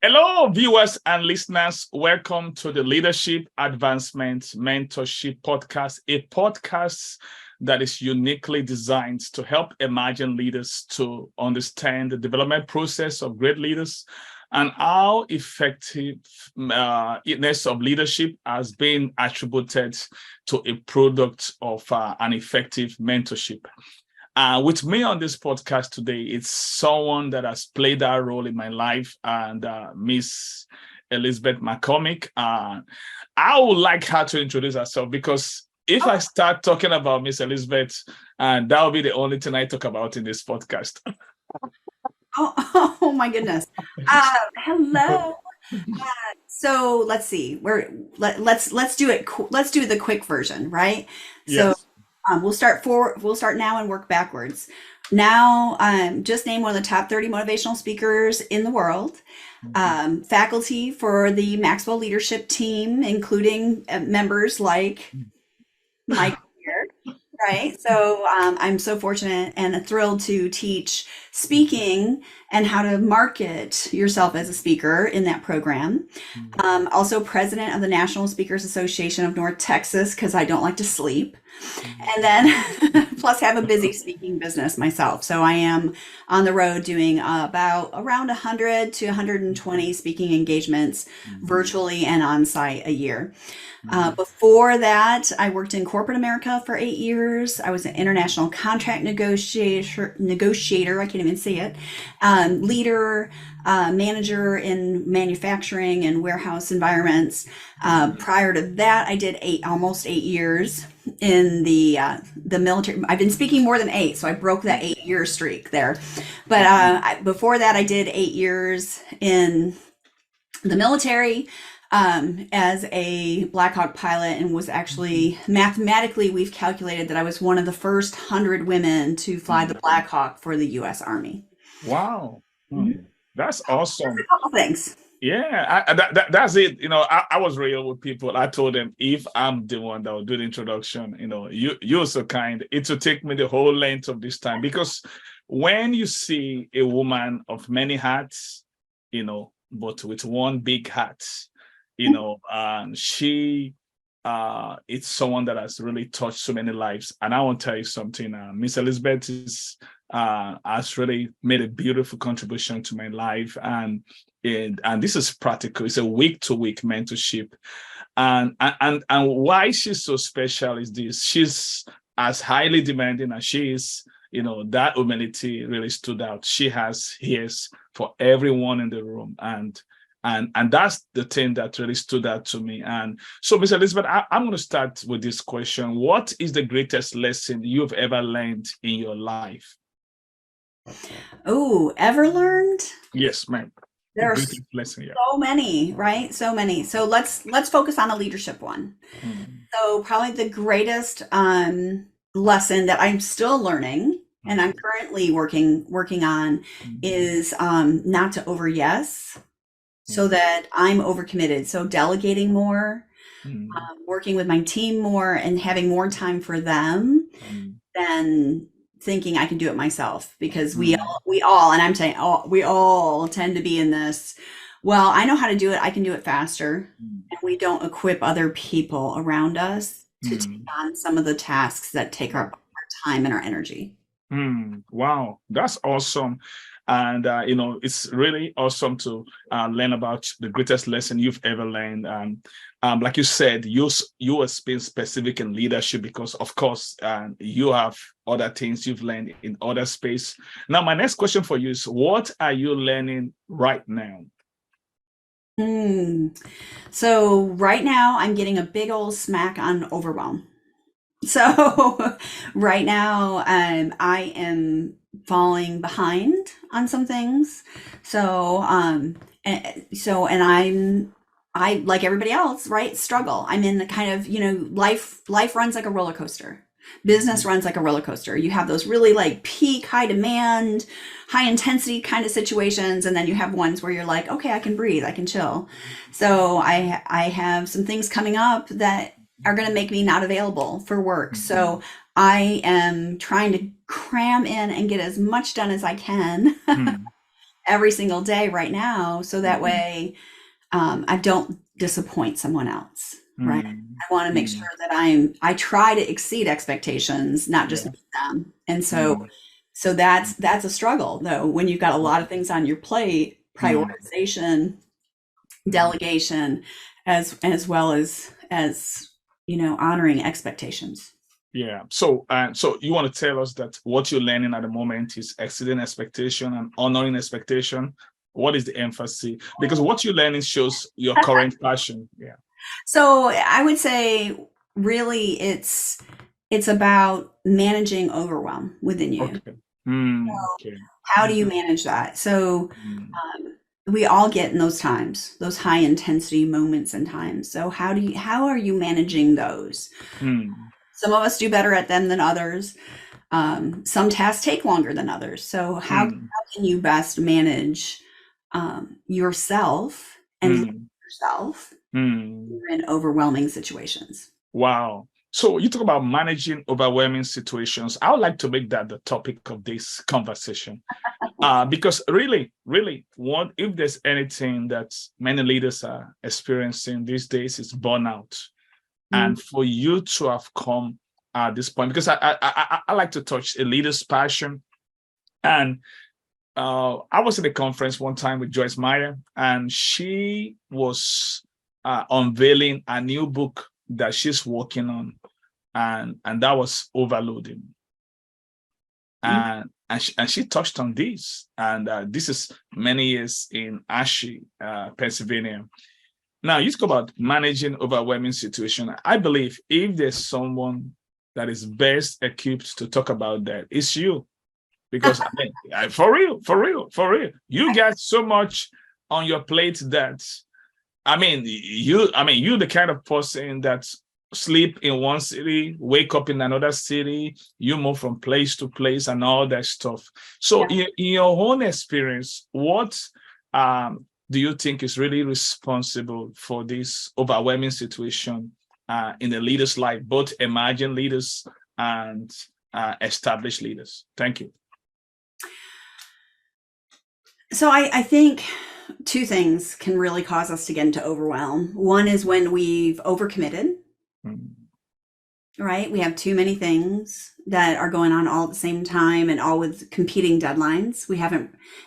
Hello, viewers and listeners. Welcome to the Leadership Advancement Mentorship Podcast, a podcast that is uniquely designed to help emerging leaders to understand the development process of great leaders and how effectiveness of leadership has been attributed to a product of an effective mentorship. With me on this podcast today, it's someone that has played that role in my life, and Miss Elizabeth Mccormick. I would like her to introduce herself, because if I start talking about Miss Elizabeth, that will be the only thing I talk about in this podcast. Oh my goodness. Hello. So let's see. Let's do it. Let's do the quick version, right? So Yes. we'll start now and work backwards. Now, just name one of the top 30 motivational speakers in the world. Faculty for the Maxwell leadership team, including members like Mike here, right? So I'm so fortunate and thrilled to teach speaking and how to market yourself as a speaker in that program. Also president of the National Speakers Association of North Texas, because I don't like to sleep. And then plus have a busy speaking business myself. So I am on the road doing around 100 to 120 speaking engagements virtually and on site a year. Before that, I worked in corporate America for 8 years. I was an international contract negotiator. I can't even say it. Leader, manager in manufacturing and warehouse environments. Prior to that, I did almost 8 years in the military. I've been speaking more than 8, so I broke that 8-year streak there. But before that, I did 8 years in the military as a Black Hawk pilot, and was actually mathematically, we've calculated that I was one of the first 100 women to fly the Black Hawk for the U.S. Army. Wow. That's awesome. A couple things. Yeah, that's it. I was real with people. I told them, if I'm the one that will do the introduction, you're so kind. It will take me the whole length of this time, because when you see a woman of many hats, but with one big hat, and she, it's someone that has really touched so many lives. And I want to tell you something. Miss Elizabeth has really made a beautiful contribution to my life, and this is practical. It's a week-to-week mentorship, and why she's so special is this: she's as highly demanding as she is. That humility really stood out. She has ears for everyone in the room, and that's the thing that really stood out to me. And so, Miss Elizabeth, I'm going to start with this question: what is the greatest lesson you've ever learned in your life? Oh, ever learned? Yes, ma'am. There are Greatest lesson, yeah. so many, right? So many. So let's focus on a leadership one. So probably the greatest lesson that I'm still learning and I'm currently working on is not to over yes, so that I'm overcommitted. So delegating more, working with my team more, and having more time for them than thinking I can do it myself, because we all, and I'm saying we all tend to be in this. Well, I know how to do it. I can do it faster, and we don't equip other people around us to take on some of the tasks that take our time and our energy. Wow, that's awesome. And it's really awesome to learn about the greatest lesson you've ever learned. Like you said, you are being specific in leadership, because of course you have other things you've learned in other space. Now, my next question for you is, what are you learning right now? So right now I'm getting a big old smack on overwhelm. So right now I am falling behind on some things. I, like everybody else, right, struggle. I'm in the kind of, life runs like a roller coaster. Business runs like a roller coaster. You have those really like peak, high demand, high intensity kind of situations, and then you have ones where you're like, okay, I can breathe, I can chill. So I have some things coming up that are going to make me not available for work. So I am trying to cram in and get as much done as I can every single day right now, so that way I don't disappoint someone else, right? I want to make sure that I try to exceed expectations, not just Yeah. meet them. And so that's a struggle though, when you've got a lot of things on your plate, prioritization, delegation, as well as honoring expectations. Yeah. So you want to tell us that what you're learning at the moment is exceeding expectation and honoring expectation. What is the emphasis? Because what you're learning shows your current passion. Yeah. So I would say really it's about managing overwhelm within you. Okay. Okay. How do you manage that? So we all get in those times, those high intensity moments and times. So how are you managing those? Some of us do better at them than others. Some tasks take longer than others. So how can you best manage yourself and yourself in overwhelming situations? Wow. So you talk about managing overwhelming situations. I would like to make that the topic of this conversation. Because really, if there's anything that many leaders are experiencing these days, is burnout. And for you to have come at this point, because I like to touch a leader's passion. And I was at a conference one time with Joyce Meyer, and she was unveiling a new book that she's working on, and that was overloading. And she touched on this, and this is many years in Ashley, Pennsylvania. Now, you talk about managing overwhelming situation. I believe if there's someone that is best equipped to talk about that, it's you. Because I mean, for real, you got so much on your plate that, you're the kind of person that sleep in one city, wake up in another city, you move from place to place and all that stuff. So in your own experience, what do you think is really responsible for this overwhelming situation in the leaders' life, both emerging leaders and established leaders? Thank you. So I think two things can really cause us to get into overwhelm. One is when we've overcommitted, right? We have too many things that are going on all at the same time and all with competing deadlines.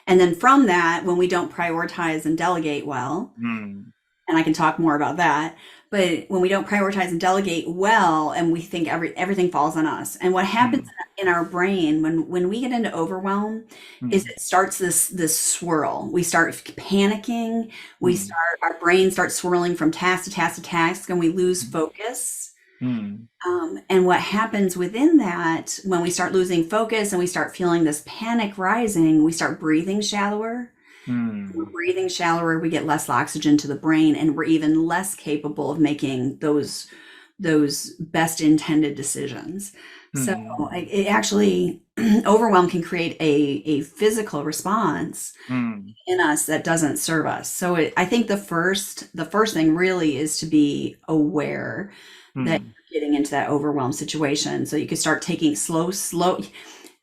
And then from that, when we don't prioritize and delegate well, and I can talk more about that, but when we don't prioritize and delegate well, and we think everything falls on us, and what happens in our brain when we get into overwhelm is it starts this swirl. We start panicking. Our brain starts swirling from task to task to task, and we lose focus. And what happens within that, when we start losing focus and we start feeling this panic rising, we start breathing shallower. We're breathing shallower, we get less oxygen to the brain, and we're even less capable of making those best intended decisions. So it actually, overwhelm can create a physical response in us that doesn't serve us. So I think the first thing really is to be aware that you're getting into that overwhelmed situation. So you can start taking slow.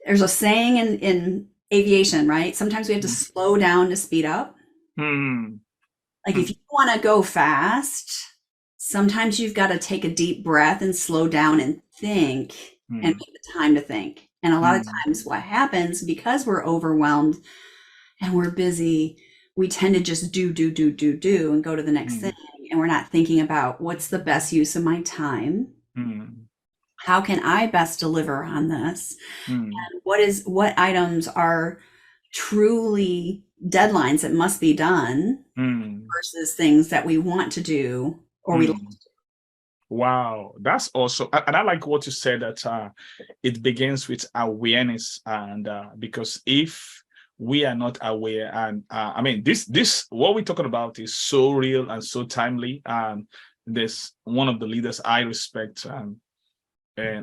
There's a saying in aviation, right? Sometimes we have to slow down to speed up. Like if you want to go fast, sometimes you've got to take a deep breath and slow down and think and make the time to think. And a lot of times what happens, because we're overwhelmed and we're busy, we tend to just do and go to the next thing. And we're not thinking about what's the best use of my time. How can I best deliver on this? And what items are truly deadlines that must be done versus things that we want to do or we like to do. Wow, that's awesome. And I like what you said, that it begins with awareness. And because if we are not aware, and this what we're talking about is so real and so timely. There's one of the leaders I respect, and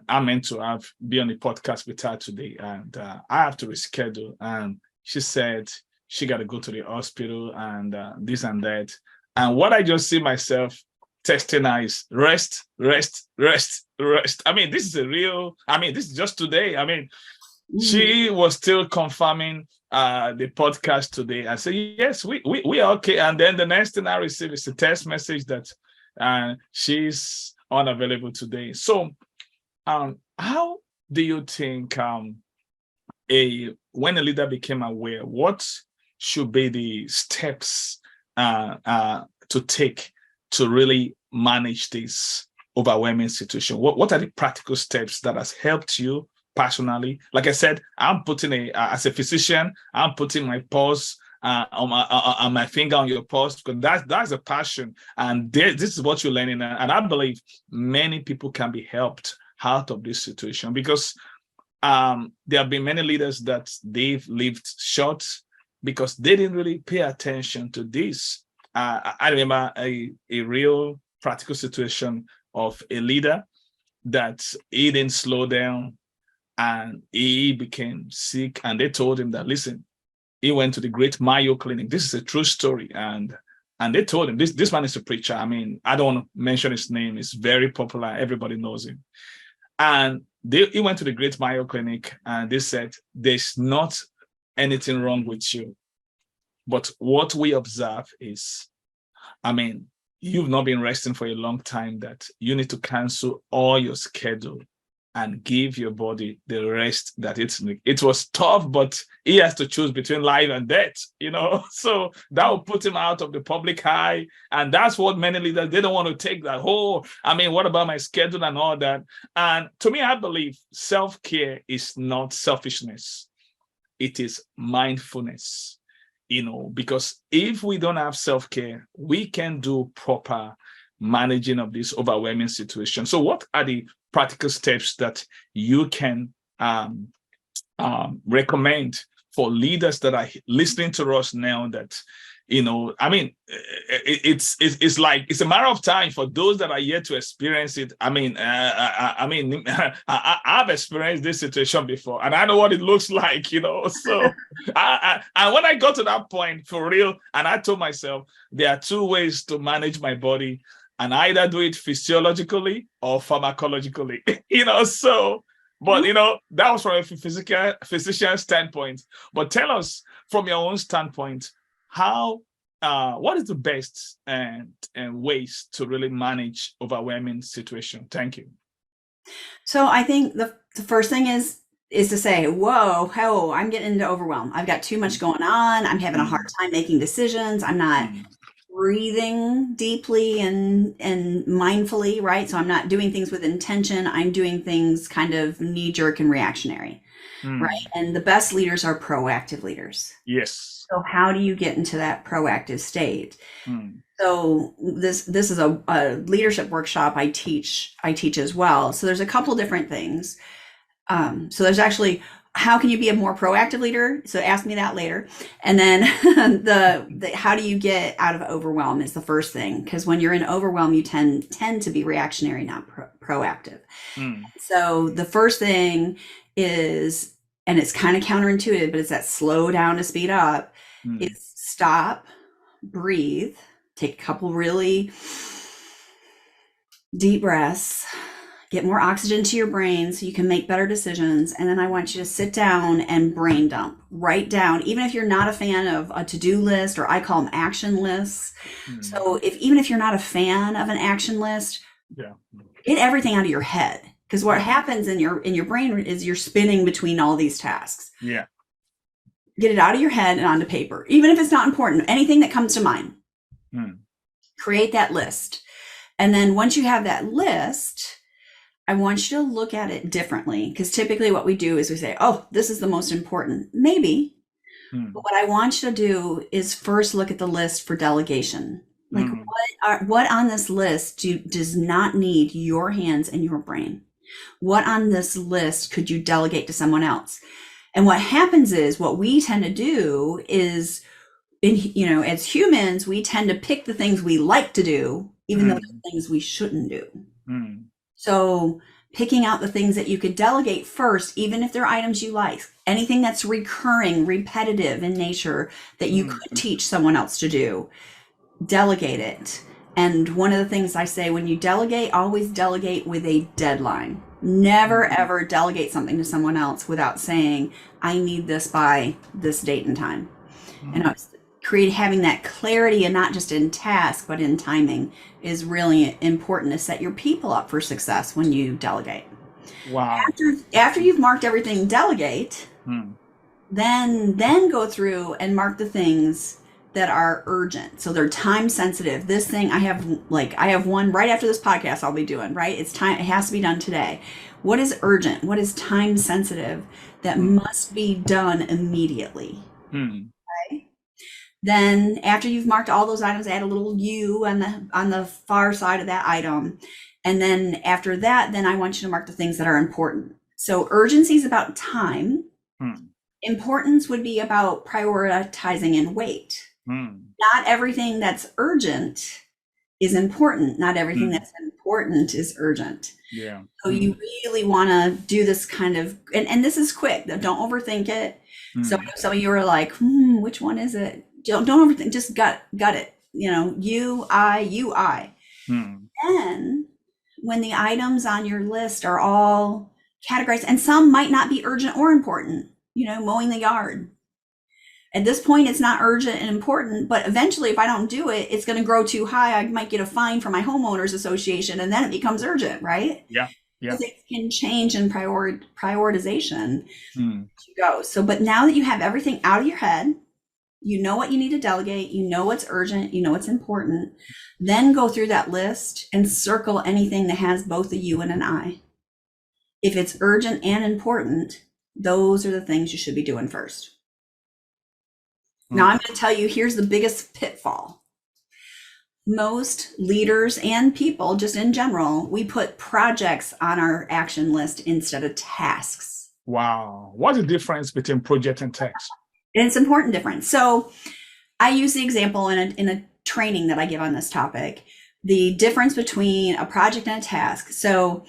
I'm meant to be on the podcast with her today, and I have to reschedule. And she said she got to go to the hospital and this and that. And what I just see myself testing is rest. This is this is just today. She was still confirming the podcast today. I said, yes, we are okay. And then the next thing I received is a text message that she's unavailable today. So how do you think when a leader became aware, what should be the steps to take to really manage this overwhelming situation? What are the practical steps that has helped you personally? Like I said, I'm putting as a physician, I'm putting my pulse on my finger on your pulse, because that's a passion, and this is what you're learning. And I believe many people can be helped out of this situation, because there have been many leaders that they've lived short because they didn't really pay attention to this. I remember a real practical situation of a leader that he didn't slow down and he became sick, and they told him that, listen, he went to the Great Mayo Clinic. This is a true story. And they told him, this man is a preacher. I mean, I don't want to mention his name. It's very popular. Everybody knows him. And he went to the Great Mayo Clinic, and they said, there's not anything wrong with you. But what we observe is, I mean, you've not been resting for a long time, that you need to cancel all your schedule and give your body the rest that it was tough, but he has to choose between life and death, so that will put him out of the public eye. And that's what many leaders, they don't want to take that whole, I mean, what about my schedule and all that? And to me, I believe self-care is not selfishness. It is mindfulness, because if we don't have self-care, we can do proper managing of this overwhelming situation. So what are the practical steps that you can recommend for leaders that are listening to us now, that, I mean, it's like, it's a matter of time for those that are yet to experience it. I mean, I've experienced this situation before, and I know what it looks like, so and when I got to that point for real, and I told myself, there are two ways to manage my body, and either do it physiologically or pharmacologically, so, but, that was from a physician standpoint. But tell us from your own standpoint, what is the best and ways to really manage overwhelming situation? Thank you. So I think the first thing is to say, whoa, I'm getting into overwhelm. I've got too much going on. I'm having a hard time making decisions. I'm not breathing deeply and mindfully, right? So I'm not doing things with intention. I'm doing things kind of knee-jerk and reactionary, right? And the best leaders are proactive leaders. Yes. So how do you get into that proactive state? So this is a leadership workshop I teach as well. So there's a couple different things. So there's actually, how can you be a more proactive leader? So ask me that later. And then the how do you get out of overwhelm is the first thing, because when you're in overwhelm, you tend to be reactionary, not proactive. So the first thing is, and it's kind of counterintuitive, but it's that slow down to speed up, is stop, breathe, take a couple really deep breaths, get more oxygen to your brain so you can make better decisions. And then I want you to sit down and brain dump. Write down, even if you're not a fan of a to-do list, or I call them action lists. So even if you're not a fan of an action list, get everything out of your head. Because what happens in your brain is you're spinning between all these tasks. Yeah. Get it out of your head and onto paper. Even if it's not important, anything that comes to mind. Create that list. And then once you have that list, I want you to look at it differently, because typically what we do is we say, oh, this is the most important. Maybe. But what I want you to do is first look at the list for delegation. Like what on this list does not need your hands and your brain? What on this list could you delegate to someone else? And what happens is, what we tend to do is, as humans, we tend to pick the things we like to do, even though they're things we shouldn't do. So picking out the things that you could delegate first, even if they're items you like, anything that's recurring, repetitive in nature that you could teach someone else to do, delegate it. And one of the things I say, when you delegate, always delegate with a deadline. Never ever delegate something to someone else without saying, I need this by this date and time. And I was having that clarity, and not just in task, but in timing, is really important to set your people up for success when you delegate. Wow. After you've marked everything delegate, Hmm. then go through and mark the things that are urgent. So they're time sensitive. This thing I have one right after this podcast I'll be doing, right? It's time, it has to be done today. What is urgent? What is time sensitive that must be done immediately? Okay. Then after you've marked all those items, add a little U on the far side of that item. And then after that, then I want you to mark the things that are important. So urgency is about time. Importance would be about prioritizing and weight. Not everything that's urgent is important. Not everything that's important is urgent. Yeah. So you really want to do this kind of, and this is quick. Don't overthink it. So some of you are like, which one is it? Don't overthink. Just gut it. You, I. Then when the items on your list are all categorized, and some might not be urgent or important, mowing the yard. At this point, it's not urgent and important, but eventually if I don't do it, it's going to grow too high. I might get a fine from my homeowners association, and then it becomes urgent, right? Yeah. So things can change in prioritization to go. So, but now that you have everything out of your head, you know what you need to delegate, you know what's urgent, you know what's important, then go through that list and circle anything that has both a U and an I. If it's urgent and important, those are the things you should be doing first. Now I'm going to tell you, here's the biggest pitfall. Most leaders and people, just in general, we put projects on our action list instead of tasks. Wow. What's the difference between project and task? It's an important difference. So I use the example in a training that I give on this topic, the difference between a project and a task. So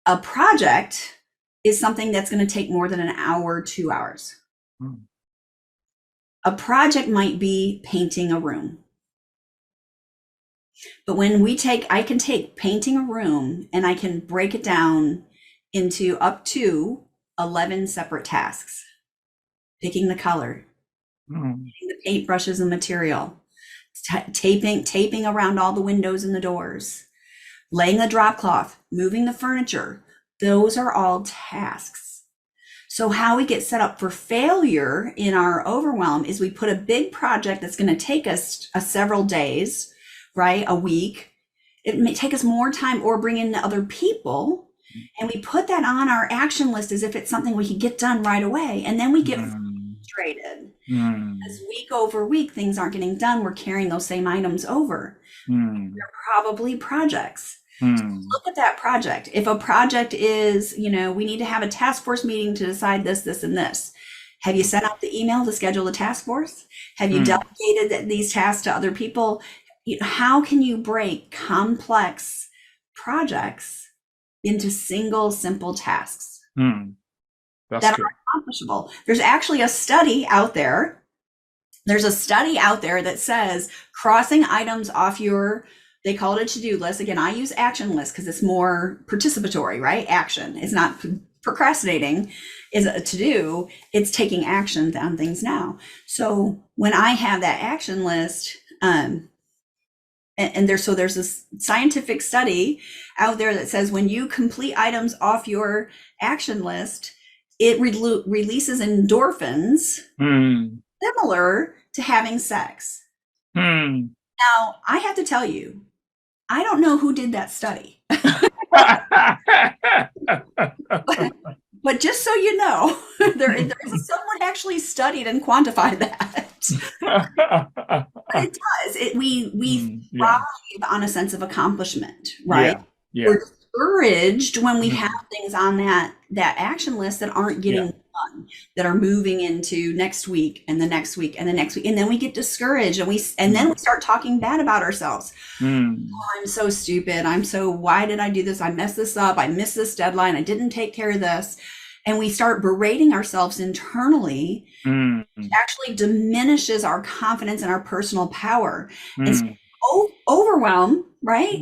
a project is something that's going to take more than an hour, 2 hours. A project might be painting a room. But when I can take painting a room and I can break it down into up to 11 separate tasks. Picking the color, picking the paintbrushes and material, taping around all the windows and the doors, laying the drop cloth, moving the furniture. Those are all tasks. So how we get set up for failure in our overwhelm is we put a big project that's going to take us several days, right? A week. It may take us more time, or bring in other people. And we put that on our action list as if it's something we can get done right away. And then we get frustrated. As week over week, things aren't getting done. We're carrying those same items over. They're probably projects. So look at that project. If a project is, we need to have a task force meeting to decide this, this, and this. Have you sent out the email to schedule the task force? Have you delegated these tasks to other people? How can you break complex projects into single, simple tasks that are accomplishable? There's actually a study out there. There's a study out there that says crossing items off they call it a to-do list. Again, I use action list because it's more participatory, right? Action. It's not procrastinating is a to-do. It's taking action on things now. So when I have that action list, there's this scientific study out there that says when you complete items off your action list, it releases endorphins similar to having sex. Now, I have to tell you, I don't know who did that study. But just so you know, there is someone actually studied and quantified that. But it does. We thrive on a sense of accomplishment, right? Yeah. We're discouraged when we have things on that action list that aren't getting done, that are moving into next week and the next week and the next week, and then we get discouraged and then we start talking bad about ourselves. Oh, I'm so stupid. Why did I do this? I messed this up. I missed this deadline. I didn't take care of this. And we start berating ourselves internally. It actually diminishes our confidence and our personal power. And so overwhelm, right?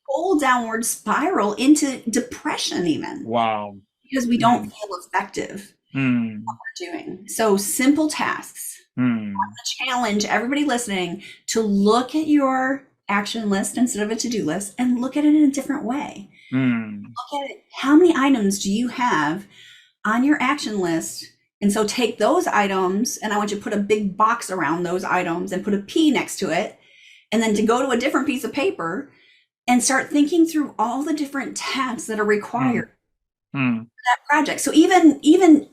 whole downward spiral into depression even, Wow. because we don't feel effective Mm. doing. So simple tasks. Mm. Challenge everybody listening to look at your action list instead of a to-do list and look at it in a different way. Mm. Look at it. How many items do you have on your action list? And so take those items, and I want you to put a big box around those items and put a P next to it. And then to go to a different piece of paper and start thinking through all the different tasks that are required Mm. for that project. So even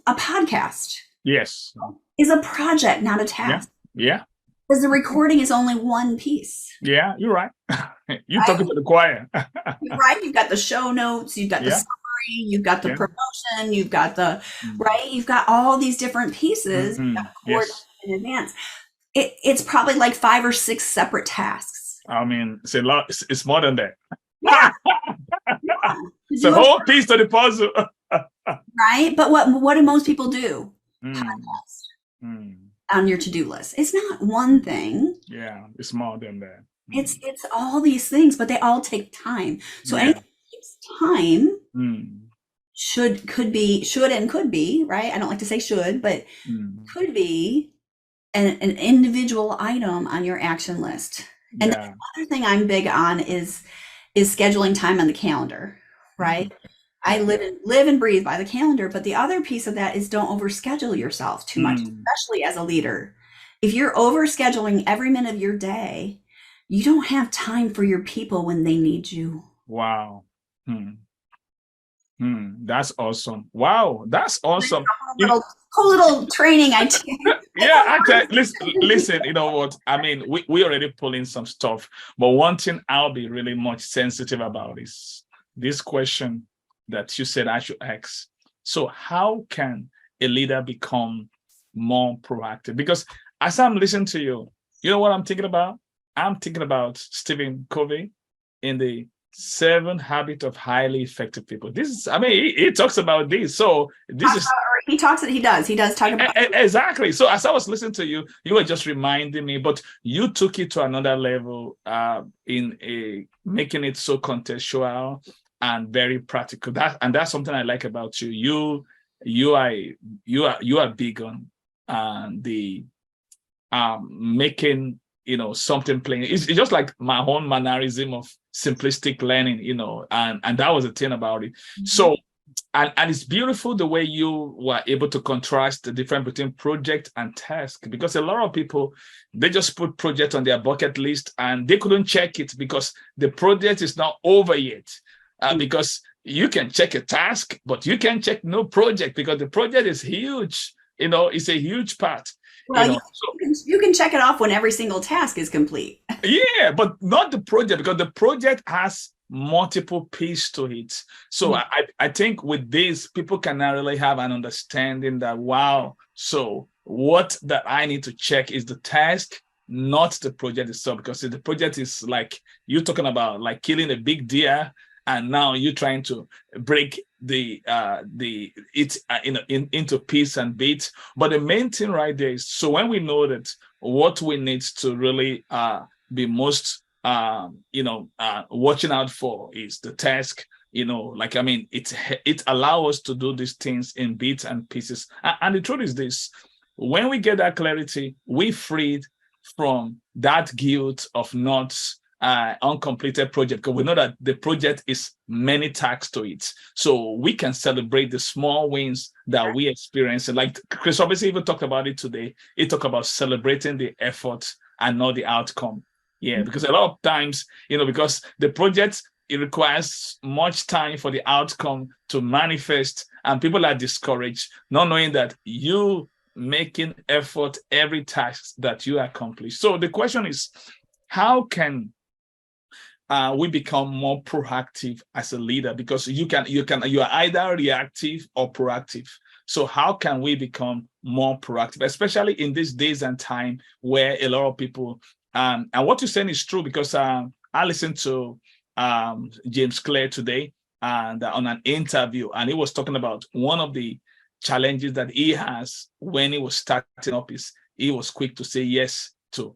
a podcast Yes. is a project, not a Yeah. task. Yeah. Because the recording is only one piece. Yeah. You're right. You're Right? talking to the choir. Right? You've got the show notes, you've got the Yeah. summary, you've got the Yeah. promotion, you've got the, Mm. right? You've got all these different pieces Yes. in advance. It's probably like 5 or 6 separate tasks. I mean, it's a lot. It's more than that. Yeah. It's a whole piece to the puzzle. Right? But what do most people do? Mm. Podcast Mm. on your to-do list. It's not one thing. Yeah, it's more than that. It's all these things, but they all take time. So Yeah. anything that takes time Mm. could be, right? I don't like to say should, but could be an individual item on your action list. And Yeah. the other thing I'm big on is scheduling time on the calendar, right? I live and breathe by the calendar, but the other piece of that is don't overschedule yourself too much, especially as a leader. If you're overscheduling every minute of your day, you don't have time for your people when they need you. Wow. That's awesome. Wow, that's awesome. Whole little training I take. Yeah, actually, listen, you know what? I mean, we already pull in some stuff, but one thing I'll be really much sensitive about is this question that you said I should ask. So how can a leader become more proactive? Because as I'm listening to you, you know what I'm thinking about? I'm thinking about Stephen Covey in the 7 Habits of Highly Effective People. This is, I mean, he talks about this. So this is he does talk about exactly. So as I was listening to you, you were just reminding me, but you took it to another level in making it so contextual and very practical. That's something I like about you. You are big on the making something plain. It's just like my own mannerism of simplistic learning, and that was the thing about it. So and it's beautiful the way you were able to contrast the difference between project and task, because a lot of people, they just put project on their bucket list and they couldn't check it because the project is not over yet. Because you can check a task, but you can check no project because the project is huge. It's a huge part. Well, you can check it off when every single task is complete. Yeah, but not the project, because the project has multiple pieces to it. So I think with this, people can now really have an understanding that, wow, so what that I need to check is the task, not the project itself. Because the project is like you're talking about, like killing a big deer, and now you're trying to break into piece and bits. But the main thing right there is, so when we know that what we need to really be most watching out for is the task, it allows us to do these things in bits and pieces. And the truth is this: when we get that clarity, we freed from that guilt of not uncompleted project, because we know that the project is many tasks to it. So we can celebrate the small wins that we experience. And like Chris obviously even talked about it today, he talked about celebrating the effort and not the outcome. Yeah, because a lot of times, because the project, it requires much time for the outcome to manifest, and people are discouraged, not knowing that you making effort every task that you accomplish. So the question is, how can we become more proactive as a leader? Because you are either reactive or proactive. So how can we become more proactive, especially in these days and time where a lot of people, and what you're saying is true, because I listened to James Clear today and on an interview, and he was talking about one of the challenges that he has when he was starting up is he was quick to say yes to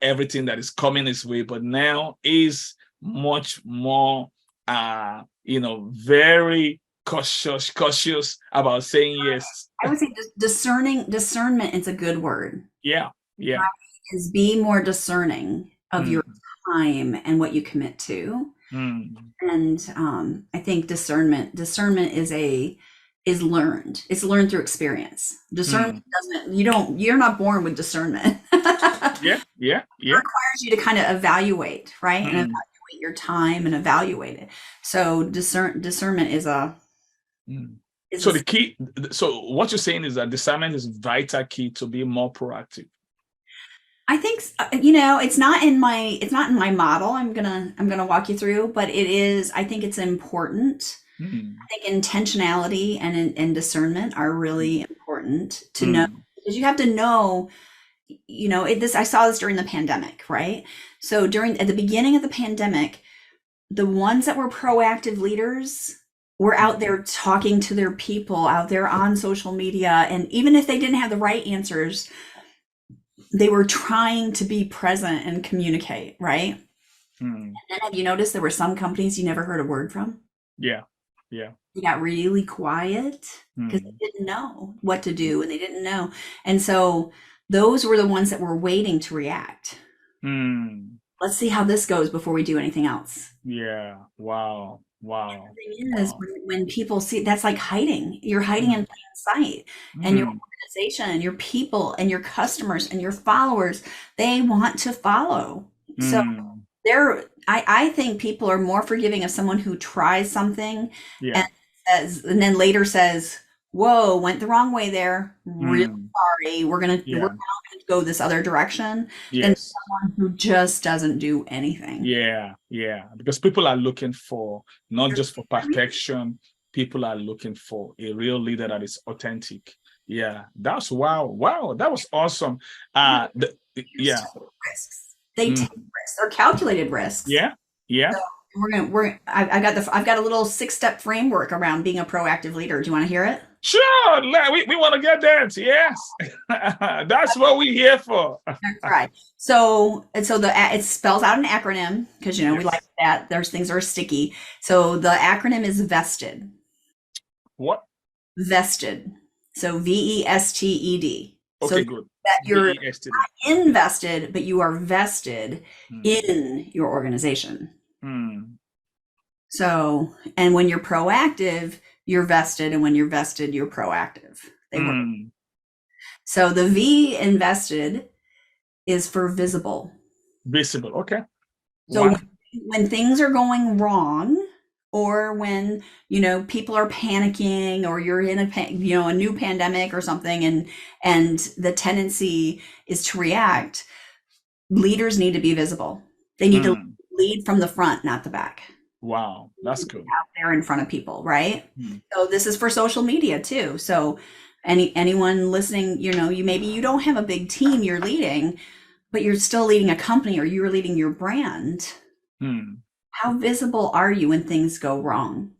everything that is coming his way, but now he's much more, very cautious about saying yes. I would say discernment is a good word. Yeah, yeah. Is be more discerning of your time and what you commit to. Mm. And I think discernment is learned. It's learned through experience. Discernment you're not born with discernment. Yeah. It requires you to kind of evaluate, right? And evaluate your time and evaluate it. So discernment is so the key. So what you're saying is that discernment is vital key to be more proactive. I think it's not in my model. I'm gonna walk you through, but it is. I think it's important. I think intentionality and discernment are really important to know, because you have to know. I saw this during the pandemic, right? So at the beginning of the pandemic, the ones that were proactive leaders were out there talking to their people, out there on social media, and even if they didn't have the right answers, they were trying to be present and communicate, right? And have you noticed there were some companies you never heard a word from? Yeah. They got really quiet because they didn't know what to do, and they didn't know. And so those were the ones that were waiting to react. Let's see how this goes before we do anything else. Yeah. Wow. The thing is, when people see, that's like hiding. You're hiding in plain sight. And your organization and your people and your customers and your followers, they want to follow. So I think people are more forgiving of someone who tries something and then later says, whoa, went the wrong way there. Really sorry. We're now going to go this other direction. Than someone who just doesn't do anything. Yeah. Because people are looking for, not just for perfection, people are looking for a real leader that is authentic. Yeah. That's wow. That was awesome. Risks. They take risks. They're calculated risks. Yeah. So I've got a little 6-step framework around being a proactive leader. Do you want to hear it? Sure. We want to get that. Yes. That's what we're here for. That's right. So it spells out an acronym because, we like that. There's things that are sticky. So the acronym is VESTED. What? VESTED. So VESTED. Okay, so good. That you're not invested, but you are vested in your organization. So, and when you're proactive, you're vested, and when you're vested, you're proactive. They work. So the V invested is for visible. Visible, okay. So when things are going wrong, or when people are panicking, or you're in a new pandemic or something, and the tendency is to react, leaders need to be visible. They need to lead from the front, not the back. Wow, that's good. Out there in front of people, right? So this is for social media too. So anyone listening, you don't have a big team you're leading, but you're still leading a company, or you're leading your brand. How visible are you when things go wrong?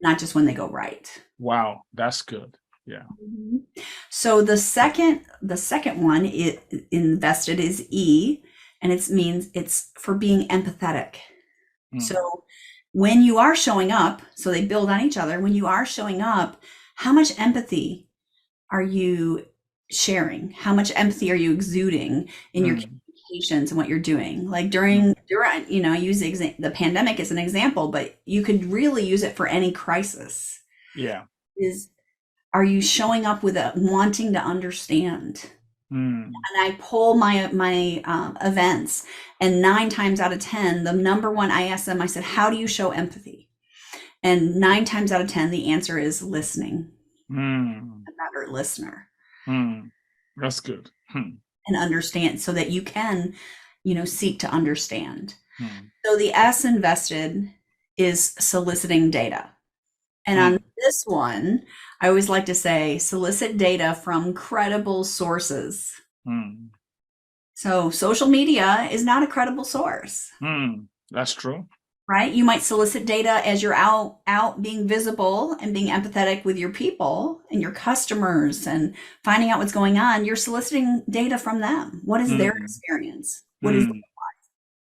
Not just when they go right. Wow, that's good. Yeah. So the second one invested is E, and it's for being empathetic. So when you are showing up, so they build on each other. When you are showing up, how much empathy are you sharing? How much empathy are you exuding in your communications and what you're doing? Like during I use the pandemic as an example, but you could really use it for any crisis. Yeah. Are you showing up with a wanting to understand? And I poll my events, and 9 times out of 10, the number one, I ask them, I said, how do you show empathy? And 9 times out of 10, the answer is listening. A better listener. That's good. And understand, so that you can, seek to understand. So the S invested is soliciting data. And on this one, I always like to say, solicit data from credible sources. So social media is not a credible source. That's true. Right? You might solicit data as you're out being visible and being empathetic with your people and your customers and finding out what's going on. You're soliciting data from them. What is their experience? What is their life?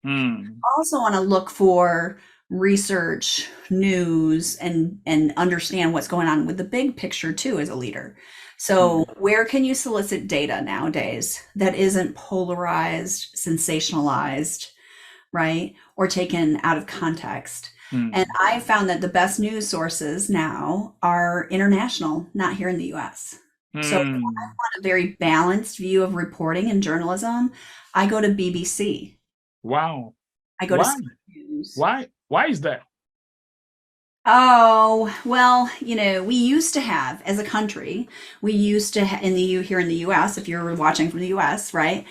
Also want to look for research, news, and understand what's going on with the big picture too as a leader. So where can you solicit data nowadays that isn't polarized, sensationalized, right? Or taken out of context? And I found that the best news sources now are international, not here in the US. So if I want a very balanced view of reporting and journalism, I go to BBC. Wow. I go to Why? Sky News. Why is that? Oh, well, we used to have, as a country, we used to here in the US, if you're watching from the US, right?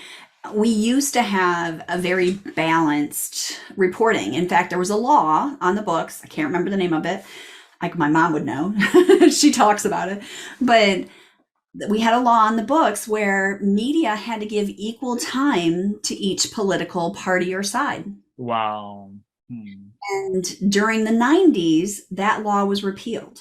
We used to have a very balanced reporting. In fact, there was a law on the books. I can't remember the name of it. Like my mom would know. She talks about it. But we had a law on the books where media had to give equal time to each political party or side. Wow. And during the 90s, that law was repealed.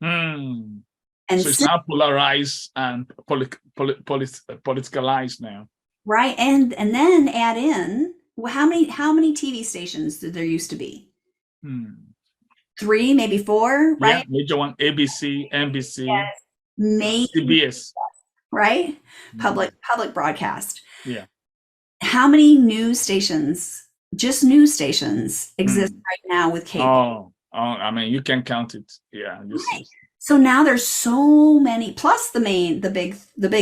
And And so it's now polarized and politicalized now. Right. And then add in, well, how many TV stations did there used to be? 3, maybe 4, right? Yeah, major one, ABC, NBC, Yes. Maybe CBS. Right? Public broadcast. Yeah. How many news stations, just news stations, exist right now with cable? Oh, I mean, you can count it. Yeah. Right. So now there's so many, plus the big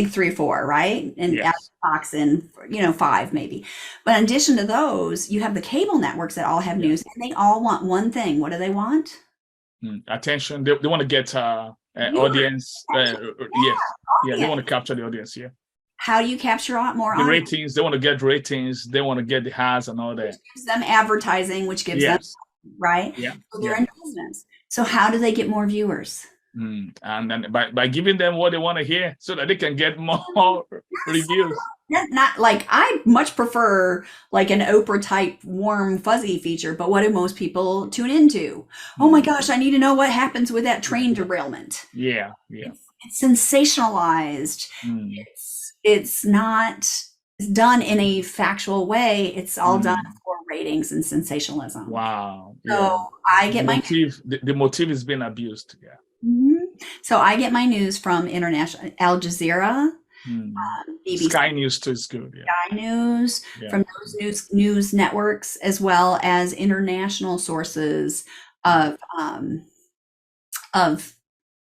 3, 4, right? And Yes. Fox and 5 maybe. But in addition to those, you have the cable networks that all have news, and they all want one thing. What do they want? Attention. They want to get audience. Yes. Yeah. They want to capture the audience. Yeah. How do you capture more the audience? ratings? They want to get ratings. They want to get the ads and all that. Which gives them advertising, which gives them, right? Yeah. So they're in business. So how do they get more viewers? And then by giving them what they want to hear so that they can get more reviews. Not like, I much prefer like an Oprah type warm fuzzy feature, but what do most people tune into? Oh my gosh, I need to know what happens with that train derailment. Yeah. It's sensationalized. It's not done in a factual way. It's all done for ratings and sensationalism. Wow. So I get the motive is being abused. Yeah. So I get my news from international, Al Jazeera, BBC, Sky News too is good. Yeah. Sky News, from those news networks, as well as international sources of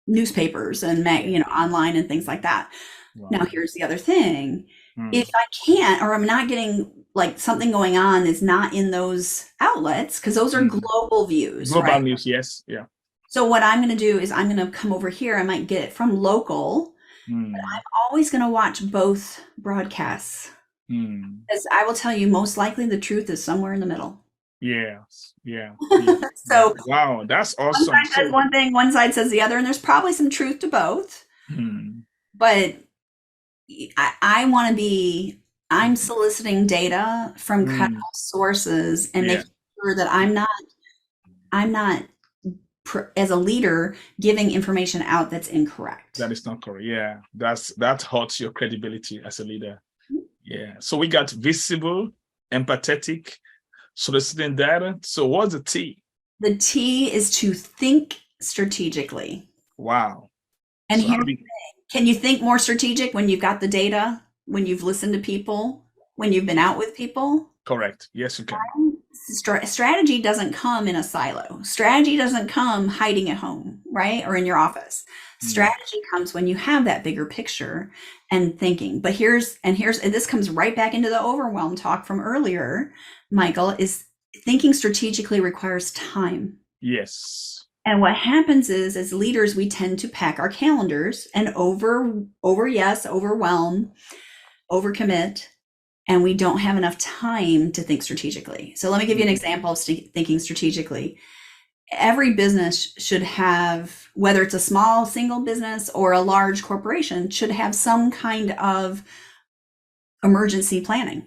newspapers and online and things like that. Wow. Now here's the other thing. If I can't, or I'm not getting, like, something going on is not in those outlets, because those are global views. Global news, yes. Yeah. So what I'm going to do is I'm going to come over here. I might get it from local, but I'm always going to watch both broadcasts. Because I will tell you, most likely the truth is somewhere in the middle. Yes. Yeah. So wow, that's awesome. One side says one thing, one side says the other, and there's probably some truth to both. But I want to be, I'm soliciting data from credible sources and making sure that I'm not as a leader giving information out that's incorrect. That is not correct. Yeah, that hurts your credibility as a leader. Yeah. So we got visible, empathetic, soliciting data. So what's the T? The T is to think strategically. Wow. And so can you think more strategic when you've got the data, when you've listened to people, when you've been out with people? Correct. Yes, you can. Strategy doesn't come in a silo. Strategy doesn't come hiding at home, right? Or in your office. Strategy comes when you have that bigger picture and thinking. But and this comes right back into the overwhelm talk from earlier, Michael, is thinking strategically requires time. Yes. And what happens is, as leaders, we tend to pack our calendars and overwhelm, overcommit, and we don't have enough time to think strategically. So let me give you an example of thinking strategically. Every business should have, whether it's a small single business or a large corporation, should have some kind of emergency planning.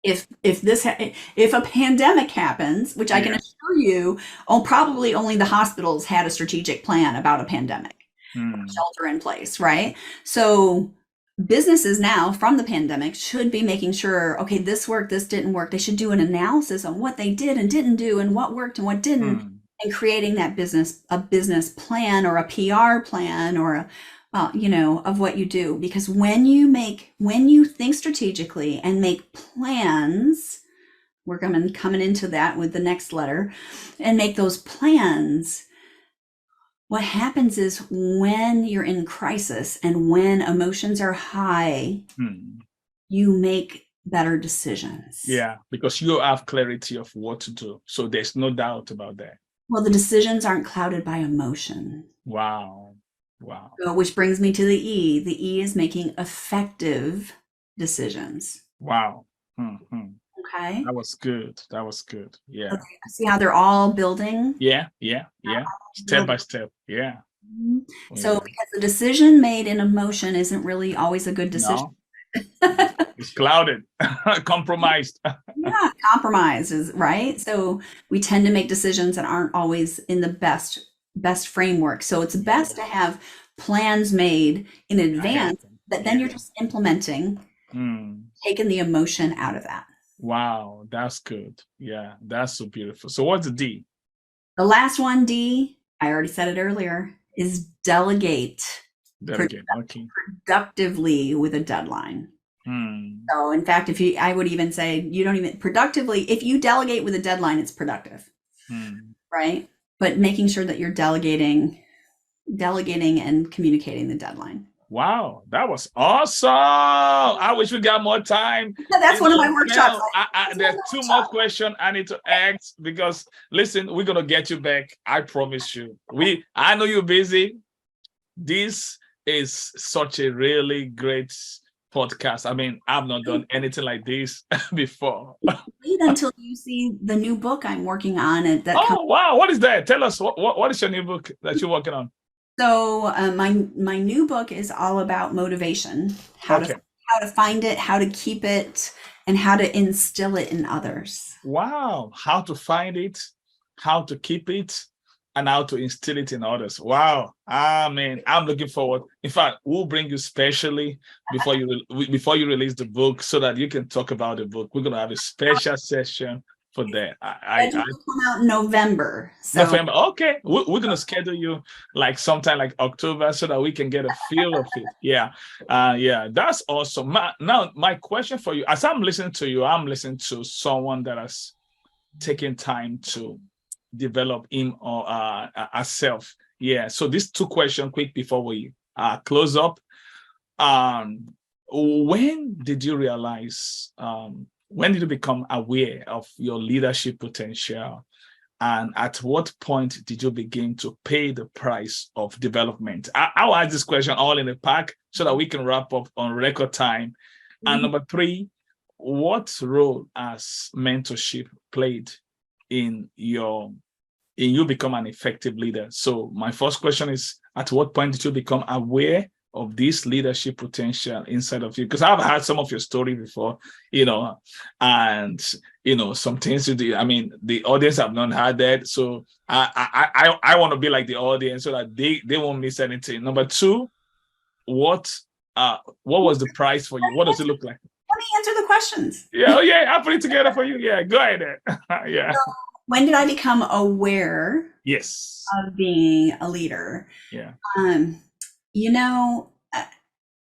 If a pandemic happens, which I can assure you, probably only the hospitals had a strategic plan about a pandemic, shelter in place, right? So businesses now from the pandemic should be making sure, okay, this worked, this didn't work. They should do an analysis on what they did and didn't do and what worked and what didn't, and creating that a business plan or a PR plan or of what you do. Because when you think strategically and make plans, we're coming into that with the next letter, and make those plans. What happens is when you're in crisis and when emotions are high, you make better decisions. Yeah, because you have clarity of what to do. So there's no doubt about that. Well, the decisions aren't clouded by emotion. Wow. So, which brings me to the E. The E is making effective decisions. Wow. Okay. That was good. Yeah. Okay. See how they're all building? Yeah. Step by step. Yeah. So because the decision made in emotion isn't really always a good decision. No. It's clouded, compromised. Yeah, compromise is right. So we tend to make decisions that aren't always in the best framework. So it's best to have plans made in advance, but then you're just implementing, taking the emotion out of that. Wow, that's good. Yeah, that's so beautiful. So what's the D? The last one, D, I already said it earlier, is delegate. Okay. Productively with a deadline. So in fact, I would even say you don't even productively, if you delegate with a deadline, it's productive, right? But making sure that you're delegating and communicating the deadline. Wow, that was awesome. I wish we got more time. That's one of my workshops. There's two more questions I need to ask because listen, we're going to get you back. I promise you. I know you're busy. This is such a really great podcast. I mean, I've not done anything like this before. Wait until you see the new book I'm working on. Wow. What is that? Tell us, what is your new book that you're working on? So my new book is all about motivation, how to find it, how to keep it, and how to instill it in others. Wow. How to find it, how to keep it, and how to instill it in others. Wow. Man, I'm looking forward. In fact, we'll bring you specially before you release the book so that you can talk about the book. We're going to have a special session for that. It will come out in November. November. Okay. We're going to schedule you like sometime like October so that we can get a feel of it. Yeah. That's awesome. Now, my question for you, as I'm listening to you, I'm listening to someone that has taken time to develop him or herself. Yeah. So these two questions quick before we close up. When did you realize, when did you become aware of your leadership potential? And at what point did you begin to pay the price of development? I'll ask this question all in a pack so that we can wrap up on record time. And number 3, what role has mentorship played in you become an effective leader? So my first question is, at what point did you become aware of this leadership potential inside of you? Because I've heard some of your story before, and some things you do. I mean, the audience have not heard that, so I want to be like the audience so that they won't miss anything. Number 2, what was the price for you? What does it look like? Let me answer the questions. Yeah, I'll put it together for you. Yeah, go ahead. Yeah. So, when did I become aware? Yes. Of being a leader? Yeah. You know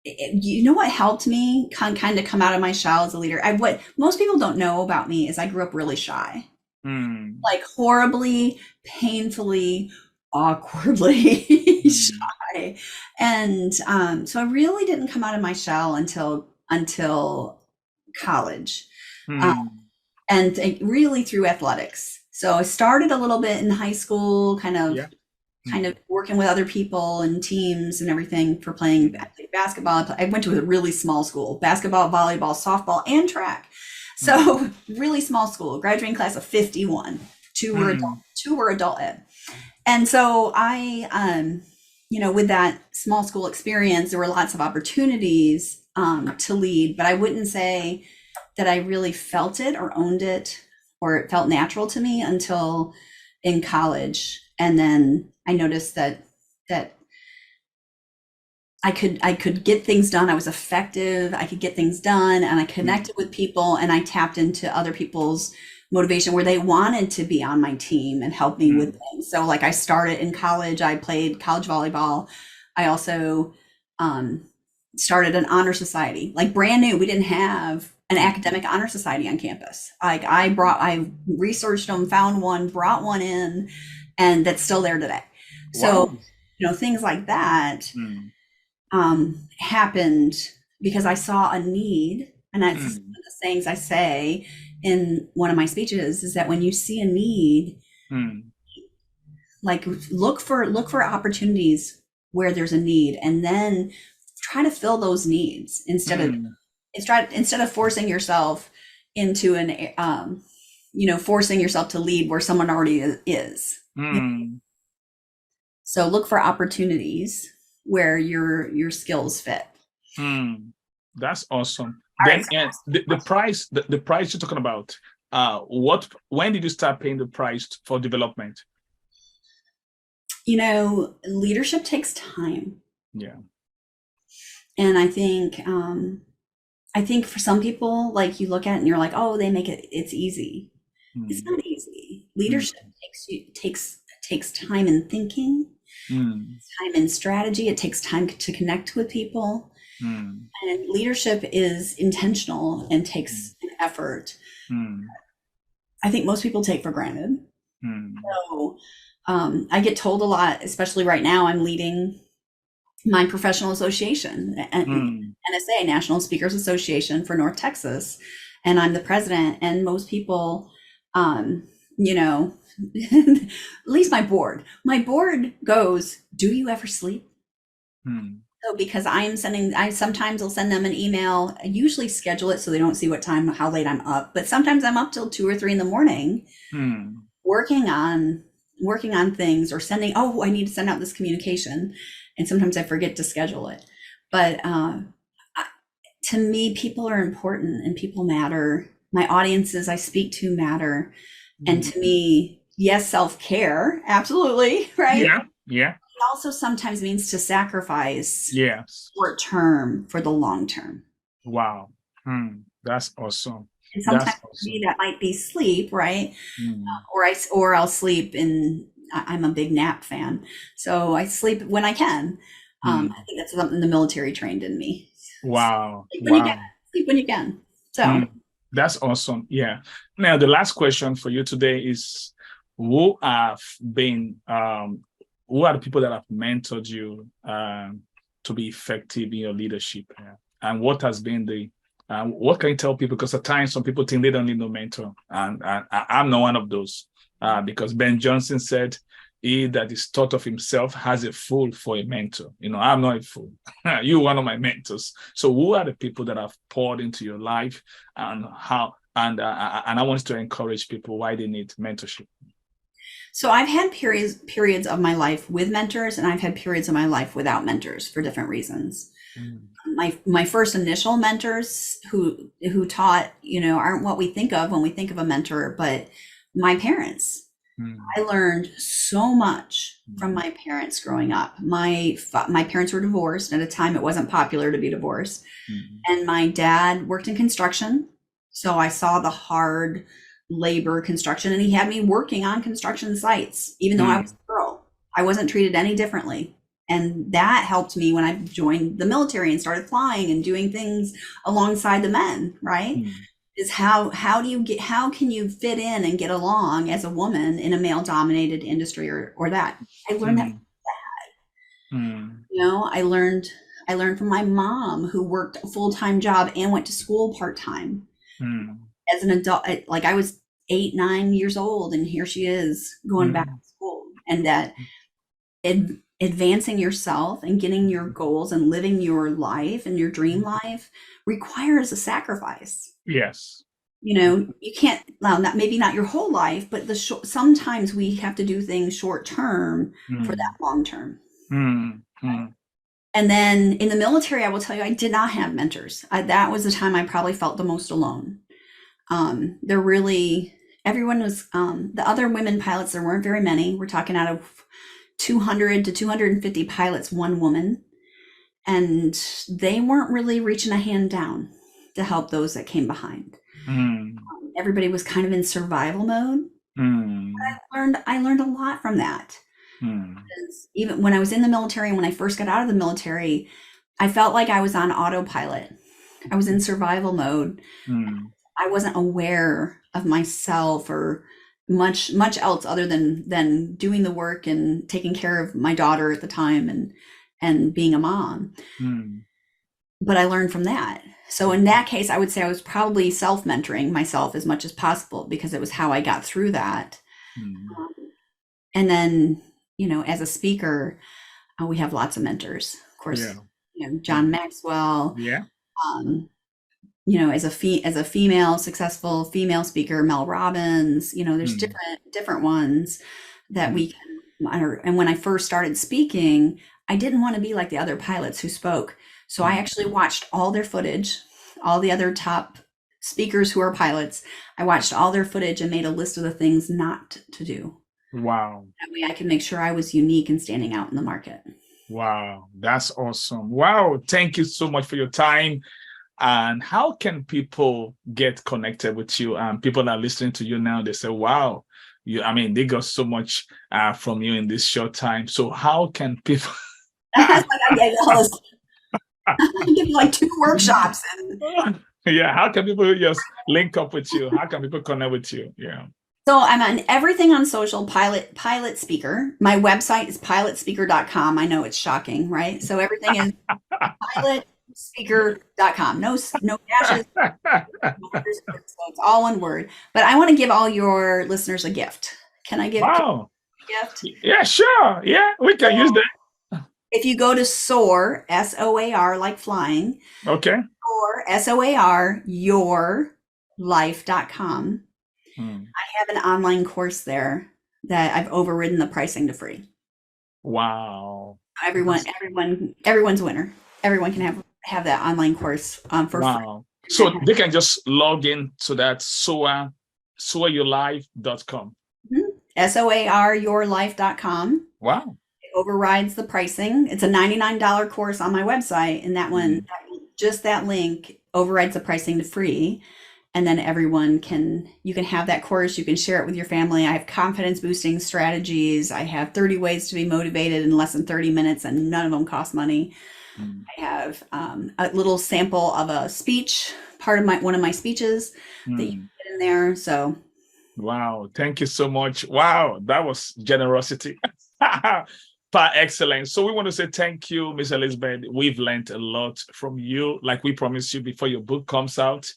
what helped me kind of come out of my shell as a leader? What most people don't know about me is I grew up really shy, like horribly, painfully, awkwardly shy, and so I really didn't come out of my shell until college, and really through athletics. So I started a little bit in high school, kind of working with other people and teams and everything for playing basketball. I went to a really small school, basketball, volleyball, softball, and track. So really small school, graduating class of 51, two were adult ed. And so I, with that small school experience, there were lots of opportunities to lead, but I wouldn't say that I really felt it or owned it or it felt natural to me until in college. And then I noticed that I could get things done. I was effective. I could get things done, and I connected with people, and I tapped into other people's motivation where they wanted to be on my team and help me with things. So like I started in college, I played college volleyball. I also started an honor society, like brand new. We didn't have an academic honor society on campus. Like I researched them, found one, brought one in, and that's still there today. So, Wow. things like that happened because I saw a need. And that's one of the things I say in one of my speeches is that when you see a need, like look for opportunities where there's a need, and then try to fill those needs instead of forcing yourself into an forcing yourself to lead where someone already is. So look for opportunities where your skills fit. That's awesome. All Then right. and the price you're talking about, when did you start paying the price for development? Leadership takes time. Yeah. And I think for some people, like you look at it and you're like, oh, they make it's easy. It's not easy. Leadership takes time in thinking, time in strategy. It takes time to connect with people. And leadership is intentional and takes an effort. I think most people take for granted. So I get told a lot, especially right now, I'm leading my professional association, NSA, National Speakers Association for North Texas, and I'm the president. And most people, at least my board goes, do you ever sleep? So because I sometimes will send them an email. I usually schedule it so they don't see how late I'm up, but sometimes I'm up till 2 or 3 in the morning working on things, or I need to send out this communication. And sometimes I forget to schedule it. But to me, people are important and people matter. My audiences I speak to matter. And to me, yes, self-care, absolutely, right? Yeah. It also sometimes means to sacrifice Yes. short term for the long term. Wow. That's awesome. And sometimes for me that might be sleep, right? Or I'll sleep I'm a big nap fan, so I sleep when I can. I think that's something the military trained in me. Wow. Sleep when you can. So that's awesome. Yeah. Now the last question for you today is, who are the people that have mentored you to be effective in your leadership, and what has been what can you tell people? Because at times some people think they don't need no mentor, and I'm not one of those. Because Ben Johnson said, he that is taught of himself has a fool for a mentor. I'm not a fool. You're one of my mentors. So who are the people that have poured into your life, and how? And I want to encourage people why they need mentorship. So I've had periods of my life with mentors, and I've had periods of my life without mentors for different reasons. My first initial mentors who taught, aren't what we think of when we think of a mentor, but my parents. I learned so much from my parents growing up. My parents were divorced. At a time it wasn't popular to be divorced. And my dad worked in construction. So I saw the hard labor construction, and he had me working on construction sites, even though I was a girl. I wasn't treated any differently. And that helped me when I joined the military and started flying and doing things alongside the men, right? Is how can you fit in and get along as a woman in a male dominated industry or that. I learned that from dad. I learned from my mom, who worked a full-time job and went to school part-time. As an adult, like I was 8, 9 years old, and here she is going back to school. And that advancing yourself and getting your goals and living your life and your dream life requires a sacrifice. Yes. You can't, maybe not your whole life, but sometimes we have to do things short term for that long term. And then in the military, I will tell you, I did not have mentors. That was the time I probably felt the most alone. Everyone was, the other women pilots, there weren't very many. We're talking out of 200 to 250 pilots, one woman. and they weren't really reaching a hand down to help those that came behind. Everybody was kind of in survival mode. I learned a lot from that. Even when I was in the military and when I first got out of the military, I felt like I was on autopilot. I was in survival mode. I wasn't aware of myself or much else other than doing the work and taking care of my daughter at the time and being a mom. But I learned from that. So in that case, I would say I was probably self-mentoring myself as much as possible because it was how I got through that. And then, as a speaker, we have lots of mentors, of course, John Maxwell, as a female, successful female speaker, Mel Robbins, there's different ones that we can, and when I first started speaking, I didn't want to be like the other pilots who spoke. So I actually watched all their footage, all the other top speakers who are pilots. I watched all their footage and made a list of the things not to do. Wow. That way I could make sure I was unique and standing out in the market. Wow. That's awesome. Wow. Thank you so much for your time. And how can people get connected with you? People that are listening to you now, they say, wow, they got so much from you in this short time. So how can people... I give you like 2 workshops. How can people just link up with you? How can people connect with you? Yeah. So I'm on everything on social, Pilot Speaker. My website is pilotspeaker.com. I know it's shocking, right? So everything is pilotspeaker.com. No dashes. So it's all one word. But I want to give all your listeners a gift. Can I give a gift? Yeah, sure. Yeah, we can use that. If you go to SOAR, SOAR, like flying. Okay. Or SOAR, yourlife.com. I have an online course there that I've overridden the pricing to free. Wow. Everyone's winner. Everyone can have that online course for free. So they can just log in to that soaryourlife.com. SOARyourlife.com. Wow. It overrides the pricing. It's a $99 course on my website, and that one, just that link overrides the pricing to free. And then you can have that course. You can share it with your family. I have confidence boosting strategies. I have 30 ways to be motivated in less than 30 minutes, and none of them cost money. I have a little sample of a speech, one of my speeches that you can get in there. So, wow, thank you so much. Wow, that was generosity par excellence. So we want to say thank you, Miss Elizabeth. We've learned a lot from you, like we promised you before your book comes out.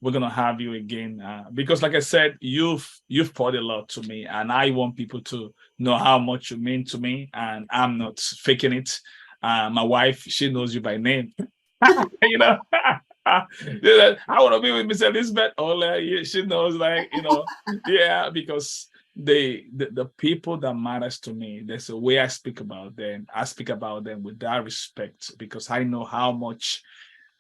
We're going to have you again because, like I said, you've poured a lot to me, and I want people to know how much you mean to me, and I'm not faking it. My wife, she knows you by name. I want to be with Miss Elizabeth. She knows, because the people that matters to me, there's a way I speak about them. I speak about them with that respect because I know how much.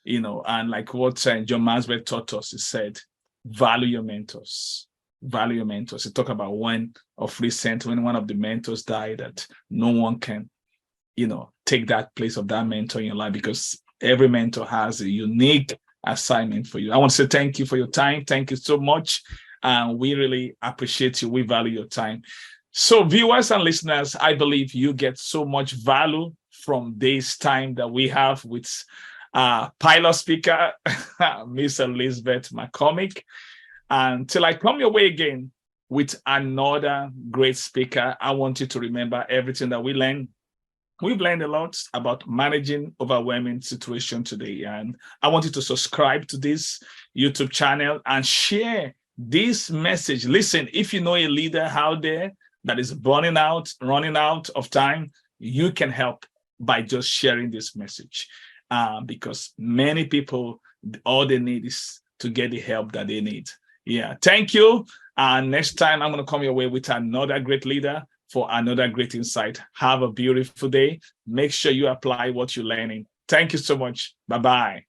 And like what John Maxwell taught us, he said, value your mentors. Value your mentors. He talked about when one of the mentors died, that no one can, take that place of that mentor in your life because every mentor has a unique assignment for you. I want to say thank you for your time. Thank you so much. And we really appreciate you. We value your time. So viewers and listeners, I believe you get so much value from this time that we have with pilot speaker, Miss Elizabeth Mccormick. Until I come your way again with another great speaker, I want you to remember everything that we learned. We've learned a lot about managing overwhelming situation today. And I want you to subscribe to this YouTube channel and share this message. Listen, if you know a leader out there that is running out of time, you can help by just sharing this message. Because many people, all they need is to get the help that they need. Yeah, thank you. And next time, I'm going to come your way with another great leader for another great insight. Have a beautiful day. Make sure you apply what you're learning. Thank you so much. Bye-bye.